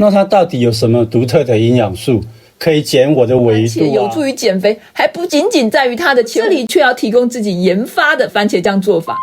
那它到底有什么独特的营养素，可以减我的维度有助于减肥，还不仅仅在于它的这里却要提供自己研发的番茄酱做法。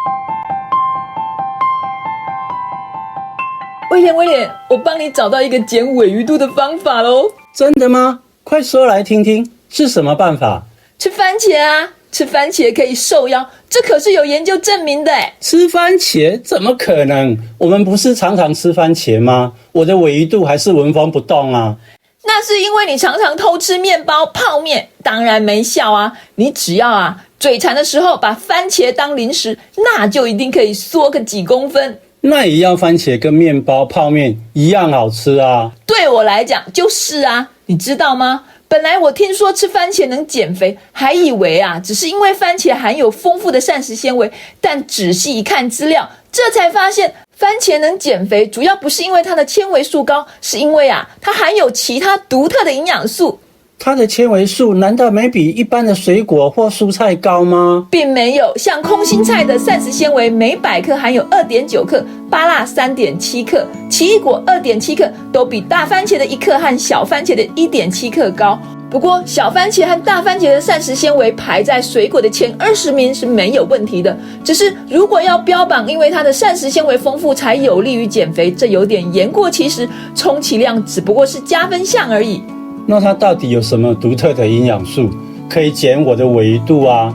威廉，我帮你找到一个减鲔鱼肚的方法咯。真的吗？快说来听听，是什么办法？吃番茄啊，吃番茄可以瘦腰，这可是有研究证明的耶。吃番茄？怎么可能？我们不是常常吃番茄吗？我的鲔鱼肚还是纹风不动啊。那是因为你常常偷吃面包、泡面，当然没效啊。你只要嘴馋的时候把番茄当零食，那就一定可以缩个几公分。那也要番茄跟面包、泡面一样好吃啊。对我来讲就是啊，你知道吗？本来我听说吃番茄能减肥，还以为只是因为番茄含有丰富的膳食纤维，但仔细一看资料，这才发现番茄能减肥，主要不是因为它的纤维素高，是因为它含有其他独特的营养素。它的纤维素难道没比一般的水果或蔬菜高吗？并没有，像空心菜的膳食纤维每100克含有 2.9 克，芭乐 3.7 克，奇异果 2.7 克，都比大番茄的1克和小番茄的 1.7 克高。不过小番茄和大番茄的膳食纤维排在水果的前20名是没有问题的，只是如果要标榜因为它的膳食纤维丰富才有利于减肥，这有点言过其实，充其量只不过是加分项而已。那它到底有什么独特的营养素，可以减我的鲔鱼肚啊？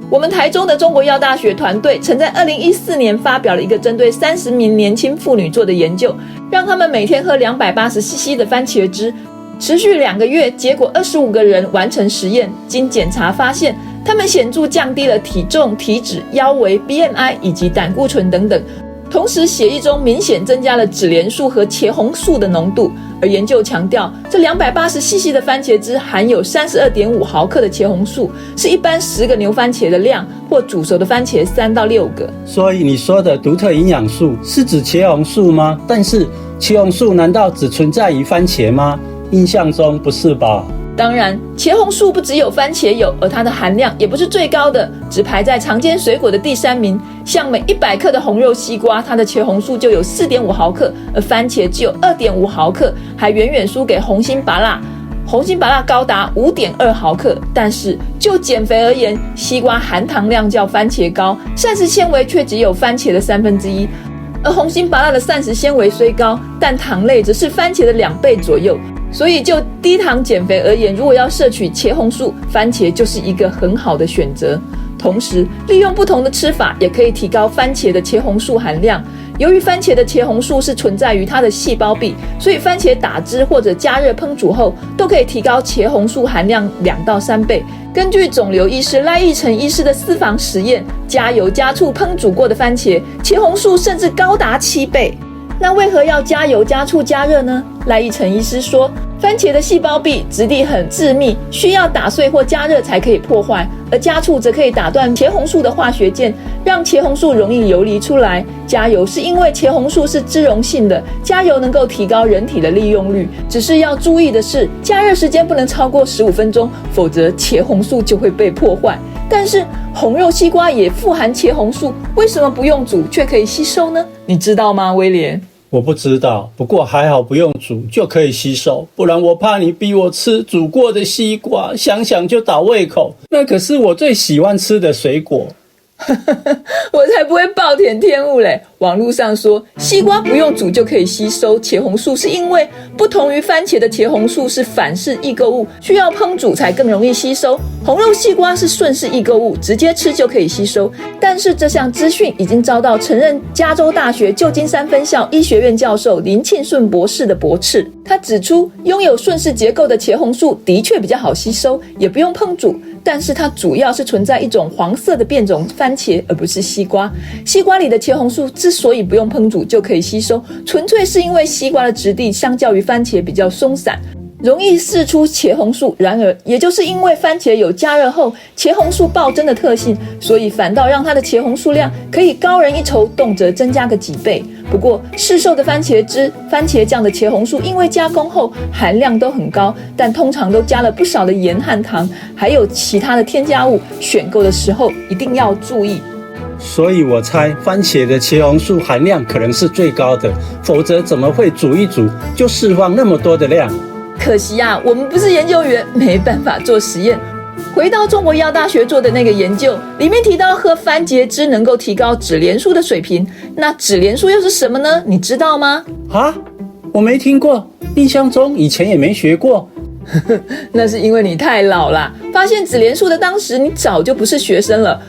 我们台中的中国药大学团队曾在2014年发表了一个针对30名年轻妇女做的研究，让他们每天喝280cc 的番茄汁，持续2个月，结果25个人完成实验，经检查发现，他们显著降低了体重、体脂、腰围、BMI 以及胆固醇等等。同时血液中明显增加了脂联素和茄红素的浓度，而研究强调这280cc 的番茄汁含有 32.5 毫克的茄红素，是一般10个牛番茄的量，或煮熟的番茄3到6个。所以你说的独特营养素是指茄红素吗？但是茄红素难道只存在于番茄吗？印象中不是吧？当然，茄红素不只有番茄有，而它的含量也不是最高的，只排在常见水果的第3名。像每100克的红肉西瓜，它的茄红素就有 4.5 毫克，而番茄只有 2.5 毫克，还远远输给红心芭乐。红心芭乐高达 5.2 毫克，但是就减肥而言，西瓜含糖量较番茄高，膳食纤维却只有番茄的1/3。而红心芭乐的膳食纤维虽高，但糖类则是番茄的2倍左右。所以就低糖减肥而言，如果要摄取茄红素，番茄就是一个很好的选择。同时利用不同的吃法也可以提高番茄的茄红素含量。由于番茄的茄红素是存在于它的细胞壁，所以番茄打汁或者加热烹煮后都可以提高茄红素含量2到3倍。根据肿瘤医师赖奕成医师的私房实验，加油加醋烹煮过的番茄茄红素甚至高达7倍。那为何要加油加醋加热呢？赖奕成医师说，番茄的细胞壁质地很致密，需要打碎或加热才可以破坏，而加醋则可以打断茄红素的化学键，让茄红素容易游离出来。加油是因为茄红素是脂溶性的，加油能够提高人体的利用率，只是要注意的是，加热时间不能超过15分钟，否则茄红素就会被破坏。但是红肉西瓜也富含茄红素，为什么不用煮却可以吸收呢？你知道吗，威廉？我不知道，不过还好不用煮就可以吸收，不然我怕你逼我吃煮过的西瓜，想想就倒胃口，那可是我最喜欢吃的水果。我才不会暴殄天物嘞！网络上说西瓜不用煮就可以吸收茄红素，是因为不同于番茄的茄红素是反式异构物，需要烹煮才更容易吸收。红肉西瓜是顺式异构物，直接吃就可以吸收。但是这项资讯已经遭到曾任加州大学旧金山分校医学院教授林庆顺博士的驳斥。他指出，拥有顺式结构的茄红素的确比较好吸收，也不用烹煮，但是它主要是存在一种黄色的变种番茄，而不是西瓜。西瓜里的茄红素之所以不用烹煮就可以吸收，纯粹是因为西瓜的质地相较于番茄比较松散，容易释出茄红素。然而也就是因为番茄有加热后茄红素暴增的特性，所以反倒让它的茄红素量可以高人一筹，动辄增加个几倍。不过市售的番茄汁、番茄酱的茄红素因为加工后含量都很高，但通常都加了不少的盐和糖，还有其他的添加物，选购的时候一定要注意。所以我猜番茄的茄红素含量可能是最高的，否则怎么会煮一煮就释放那么多的量？可惜啊，我们不是研究员，没办法做实验。回到中国医药大学做的那个研究，里面提到喝番茄汁能够提高脂联素的水平。那脂联素又是什么呢？你知道吗？啊，我没听过，印象中以前也没学过。那是因为你太老啦，发现脂联素的当时你早就不是学生了。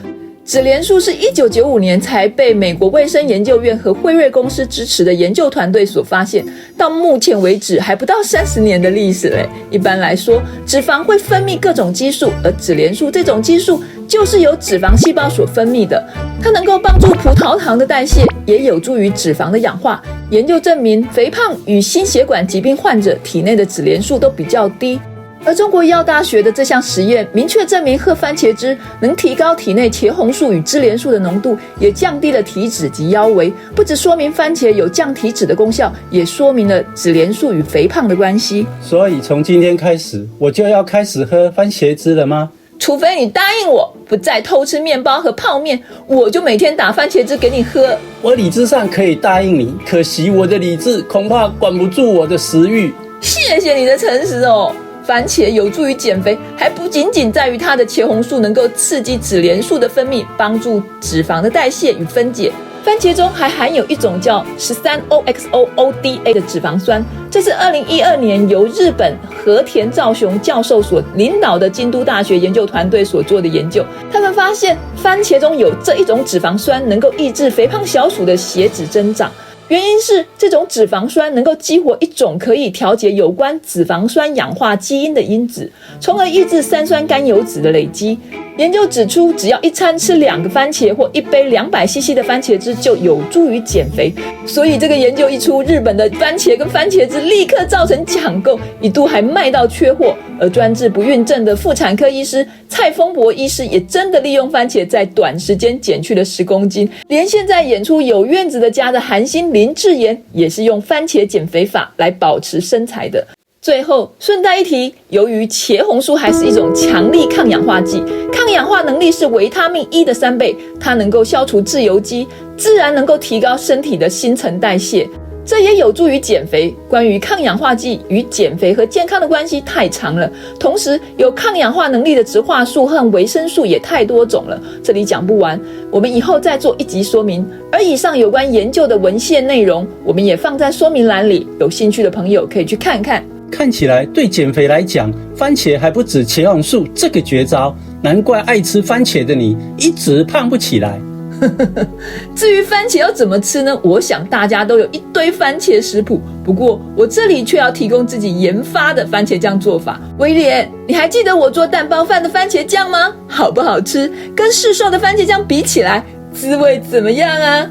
脂联素是1995年才被美国卫生研究院和辉瑞公司支持的研究团队所发现，到目前为止还不到30年的历史嘞。一般来说，脂肪会分泌各种激素，而脂联素这种激素就是由脂肪细胞所分泌的，它能够帮助葡萄糖的代谢，也有助于脂肪的氧化。研究证明，肥胖与心血管疾病患者体内的脂联素都比较低。而中国医药大学的这项实验明确证明，喝番茄汁能提高体内茄红素与脂联素的浓度，也降低了体脂及腰围。不只说明番茄有降体脂的功效，也说明了脂联素与肥胖的关系。所以从今天开始，我就要开始喝番茄汁了吗？除非你答应我，不再偷吃面包和泡面，我就每天打番茄汁给你喝。我理智上可以答应你，可惜我的理智恐怕管不住我的食欲。谢谢你的诚实哦。番茄有助于减肥，还不仅仅在于它的茄红素能够刺激脂联素的分泌，帮助脂肪的代谢与分解。番茄中还含有一种叫 13-OXO-ODA 的脂肪酸，这是2012年由日本和田兆雄教授所领导的京都大学研究团队所做的研究。他们发现番茄中有这一种脂肪酸能够抑制肥胖小鼠的血脂增长。原因是这种脂肪酸能够激活一种可以调节有关脂肪酸氧化基因的因子，从而抑制三酸甘油酯的累积。研究指出，只要一餐吃2个番茄或一杯200cc 的番茄汁就有助于减肥。所以这个研究一出，日本的番茄跟番茄汁立刻造成抢购，一度还卖到缺货。而专治不孕症的妇产科医师蔡丰博医师也真的利用番茄在短时间减去了10公斤。连现在演出有院子的家的韩星林志妍也是用番茄减肥法来保持身材的。最后顺带一提，由于茄红素还是一种强力抗氧化剂，抗氧化能力是维他命 E 的3倍，它能够消除自由基，自然能够提高身体的新陈代谢，这也有助于减肥。关于抗氧化剂与减肥和健康的关系太长了，同时有抗氧化能力的植化素和维生素也太多种了，这里讲不完，我们以后再做一集说明。而以上有关研究的文献内容，我们也放在说明栏里，有兴趣的朋友可以去看看。看起来对减肥来讲，番茄还不止茄红素这个绝招，难怪爱吃番茄的你一直胖不起来。至于番茄要怎么吃呢？我想大家都有一堆番茄食谱，不过我这里却要提供自己研发的番茄酱做法。威廉，你还记得我做蛋包饭的番茄酱吗？好不好吃？跟市售的番茄酱比起来，滋味怎么样啊？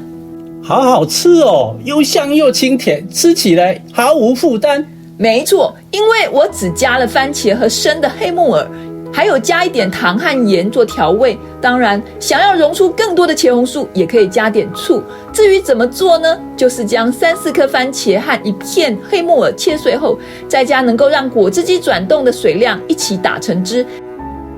好好吃哦，又香又清甜，吃起来毫无负担。没错，因为我只加了番茄和生的黑木耳，还有加一点糖和盐做调味。当然，想要溶出更多的茄红素，也可以加点醋。至于怎么做呢？就是将3-4颗番茄和一片黑木耳切碎后，再加能够让果汁机转动的水量一起打成汁，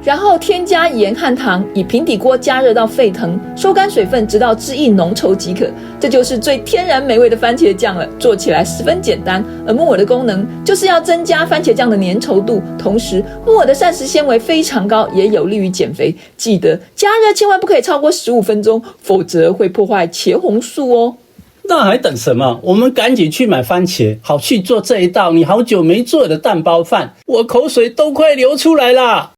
然后添加盐和糖，以平底锅加热到沸腾，收干水分，直到汁液浓稠即可。这就是最天然美味的番茄酱了，做起来十分简单。而木耳的功能就是要增加番茄酱的粘稠度，同时木耳的膳食纤维非常高，也有利于减肥。记得加热千万不可以超过15分钟，否则会破坏茄红素哦。那还等什么？我们赶紧去买番茄，好去做这一道你好久没做的蛋包饭。我口水都快流出来啦！